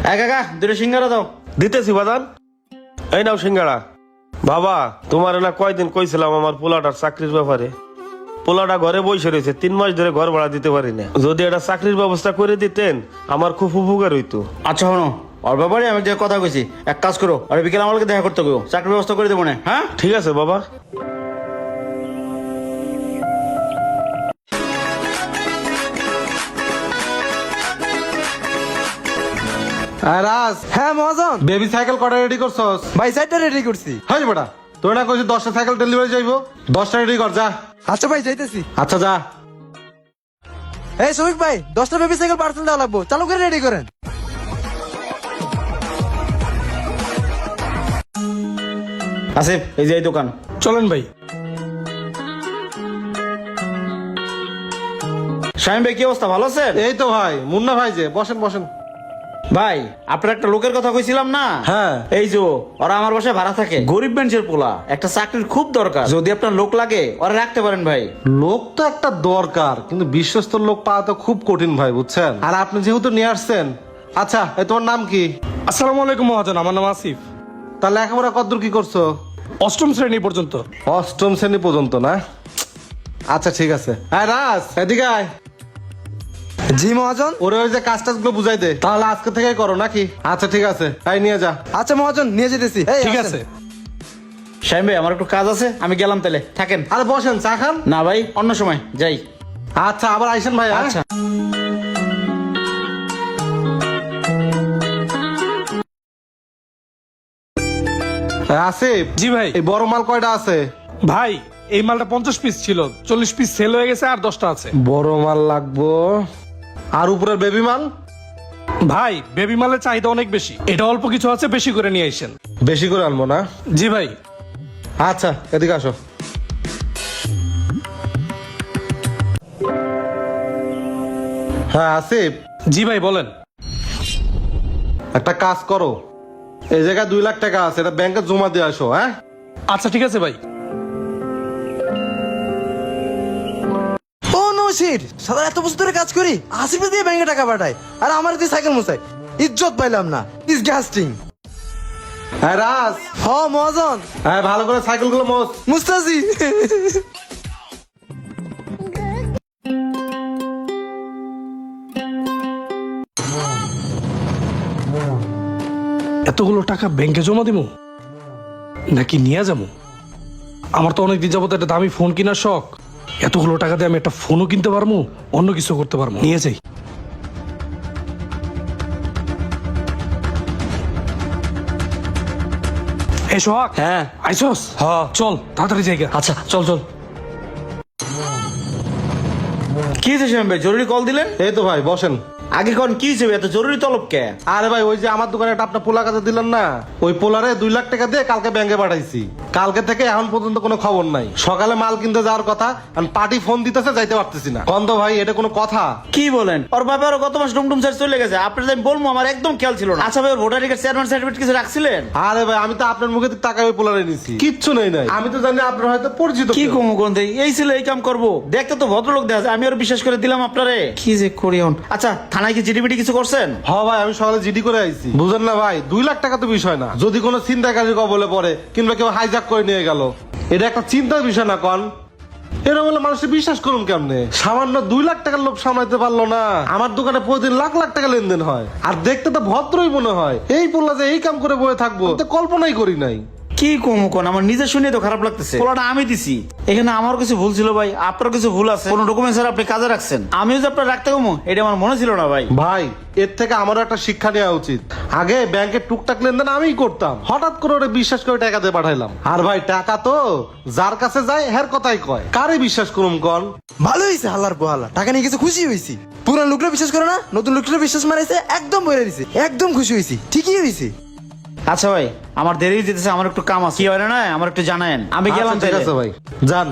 কাকা দুটো সিঙ্গারা দাও। দিতেছি বাদান, এই নাও সিঙ্গারা। বাবা তোমার না কয়দিন কইছিলাম আমার পোলাটার চাকরির ব্যাপারে। পোলাটা ঘরে বসে রয়েছে, 3 মাস ধরে ঘর ভাড়া দিতে পারি না। যদি এটা চাকরির ব্যবস্থা করে দিতেন আমার খুব উপকার হইতো। আচ্ছা শোনো, ওর ব্যাপারে আমি যে কথা কইছি, এক কাজ করো, আর বিকেলে আমাকে দেখা করতে গো, চাকরির ব্যবস্থা করে দেবো না। হ্যাঁ ঠিক আছে বাবা। রাজ, হ্যাঁ মহাজন, বেবি সাইকেল কটা রেডি করছস? ভাই সাইডটা রেডি করছি। হাই বেটা, তোর না কইছিস 10টা সাইকেল ডেলিভারি যাইবো, 10টা রেডি কর যা। আচ্ছা ভাই যাইতেছি। আচ্ছা যা। এই শফিক ভাই, 10টা বেবি সাইকেল পার্সেল দেওয়া লাগবো, চালু করে রেডি করেন। আসিফ, এই যে এই দোকান। চলেন ভাই। শামিম ভাই কি অবস্থা, ভালো আছেন? এই তো ভাই, মুন্না ভাই যে, বসেন বসেন। ভাই আপনার একটা লোকের কথা কইছিলাম না? হ্যাঁ। এই যে ওরা আমার বাসায় ভাড়া থাকে, গরিব মানুষের পোলা, একটা চাকরির খুব দরকার। যদি আপনার লোক লাগে ওরা রাখতে পারেন ভাই। লোক তো একটা দরকার, কিন্তু বিশ্বস্ত লোক পাওয়া তো খুব কঠিন ভাই, বুঝছেন? আর আপনি যেহেতু নিয়ে আসছেন, আচ্ছা এই তোমার নাম কি? আসসালামু আলাইকুম মহাজন, আমার নাম আসিফ। তাহলে লেখাপড়া কতদূর কি করছো? 8ম শ্রেণী পর্যন্ত। 8ম শ্রেণী পর্যন্ত না? আচ্ছা ঠিক আছে। হ্যাঁ রাজ, এদিকে আয়। জি মহাজন। ওরে ওই যে কাজ টাজগুলো বুঝাই দে, তাহলে আজকে থেকেই করো নাকি? আচ্ছা ঠিক আছে, তাই নিয়ে যা। আচ্ছা মহাজন, নিয়ে যেতেছি। এই ঠিক আসেন। আছে। শামিম ভাই আমার একটু কাজ আছে, আমি গেলাম তাহলে, থাকেন। আরে বসেন, চা খান। না ভাই, অন্য সময় যাই। আচ্ছা আবার আইসেন ভাই। হ্যাঁ? আচ্ছা। আসিফ, জি ভাই। এই বড় মাল কয়টা আছে? ভাই এই মালটা 50 পিস ছিল, 40 পিস সেল হয়ে গেছে, আর 10টা আছে। বড় মাল লাগবো, আর উপরের বেবি মাল? ভাই বেবি মালের চাহিদা অনেক বেশি, এটা অল্প কিছু আছে, বেশি করে নিয়ে আসেন। বেশি করে আনবো না? জি ভাই। আচ্ছা এদিকে আসো। হ্যাঁ আসিফ, জি ভাই বলেন। একটা কাজ করো, এই জায়গায় 2 লাখ টাকা আছে, এটা ব্যাংকে জমা দিয়ে আসো। হ্যাঁ আচ্ছা ঠিক আছে ভাই। ও নসির, সারা এত বছর ধরে কাজ করি, আসিফে দিয়ে ব্যাংকে টাকা পাঠায়, আর আমার দিয়ে সাইকেল মোছায়, ইজ্জত পাইলাম না। ডিসগাস্টিং। হ্যাঁ রাজ, হ মহাজন, হ্যাঁ ভালো করে সাইকেল গুলো মোছ। মুস্তাজি। এতগুলো টাকা ব্যাংকে জমা দিব নাকি নিয়ে যাবো? আমার তো অনেকদিন যাবত একটা দামি ফোন কেনার শখ, এতগুলো টাকা দিয়ে আমি একটা ফোনও কিনতে পারবো, অন্য কিছু করতে পারবো। নিয়ে যাই। এই সোহাগ, হ্যাঁ। আইসোস? হ্যাঁ। চল তাড়াতাড়ি জায়গা। আচ্ছা চল চল। কি হয়েছে শামিম ভাই, জরুরি কল দিলেন? এই তো ভাই বসেন। আগে কোন কি হয়েছে, এত জরুরি তলব কে? আরে ভাই, ওই যে আমার দোকানে একটা আপনার পোলা কাজে দিলেন না, ওই পোলারে 2 লাখ টাকা দিয়ে কালকে ব্যাংকে পাঠাইছি। কালকে থেকে এখন পর্যন্ত কোনো খবর নাই। সকালে মাল কিনতে যাওয়ার কথা, আমি পার্টি ফোন দিতেছে, যাইতে পারতেছি না। কন্দ ভাই, এটা কোনো কথা? কি বলেন? ওর বাবা আরো গত মাস ডুমডুম স্যার চলে গেছে, আপনার আমি বলবো আমার একদম খেয়াল ছিল না। আচ্ছা ভাই, ওর ভোটার কার্ড, চেয়ারম্যান সার্টিফিকেট কিছু রাখছিলেন? আরে ভাই, আমি তো আপনার মুখে টাকা ওই পোলারে নিছি, কিচ্ছু নেই নাই। আমি তো জানি আপনার হয়তো পরিচিত কি কেউ। কমু গন্ধে, এই ছিল এই কাম করবো, দেখতে তো ভদ্রলোক দেখা যায়, আমি আর বিশ্বাস করে দিলাম আপনারে। কি যে করি এখন। আচ্ছা থানায় কি জিডিপিটি কিছু করছেন? হ্যাঁ ভাই, আমি সকালে জিডি করে আইছি। বুঝেন না ভাই, 2 লাখ টাকা তো বিষয় না। যদি কোনো চিন্তাকারী কবলে পড়ে, কিংবা কেউ হাইজ্যাক করে নিয়ে গেল, এটা একটা চিন্তার বিষয় না কন? এরা বলে মানুষের বিশ্বাস করুন কেমনে? সামান্য 2 লাখ টাকার লোভ সামলাইতে পারলো না। আমার দোকানে প্রতিদিন লাখ লাখ টাকা লেনদেন হয়, আর দেখতে তো ভদ্রই মনে হয়। এই পোলা যে এই কাম করে বয়ে থাকবো, তো কল্পনাই করি নাই। কি কমু কোন, আমার নিজে শুনে তো খারাপ লাগতেছে। পোলাটা আমি দিছি, এখানে আমার কিছু ভুল ছিল ভাই, আপনার কিছু ভুল আছে। কোন ডকুমেন্টস আপনি কাজে রাখছেন, আমিও যে আপনার রাখতে কমু এটা আমার মনে ছিল না ভাই। ভাই, এর থেকে আমারও একটা শিক্ষা নেওয়া উচিত। আগে ব্যাংকের টুকটাক লেনদেন আমিই করতাম, হঠাৎ করে ওরে বিশ্বাস করে টাকা দিয়ে পাঠাইলাম। আর ভাই, টাকা তো যার কাছে যায় হের কথাই কয়, কারে বিশ্বাস করুম কন? ভালো হয়েছে হালার পোহালা, টাকা নিয়ে কিছু খুশি হয়েছি। পুরান লোকরা বিশ্বাস করে না, নতুন লোকরা বিশ্বাস মারাইছে, একদম বলে দিছে, একদম খুশি হয়েছি। ঠিকই হয়েছে। আচ্ছা ভাই, আমার দেরি যেতেছে, আমার একটু কাম আছে। কি হয় না আমার একটু জানায়েন, আমি গেলাম। আচ্ছা, ঠিক আছে ভাই, যান।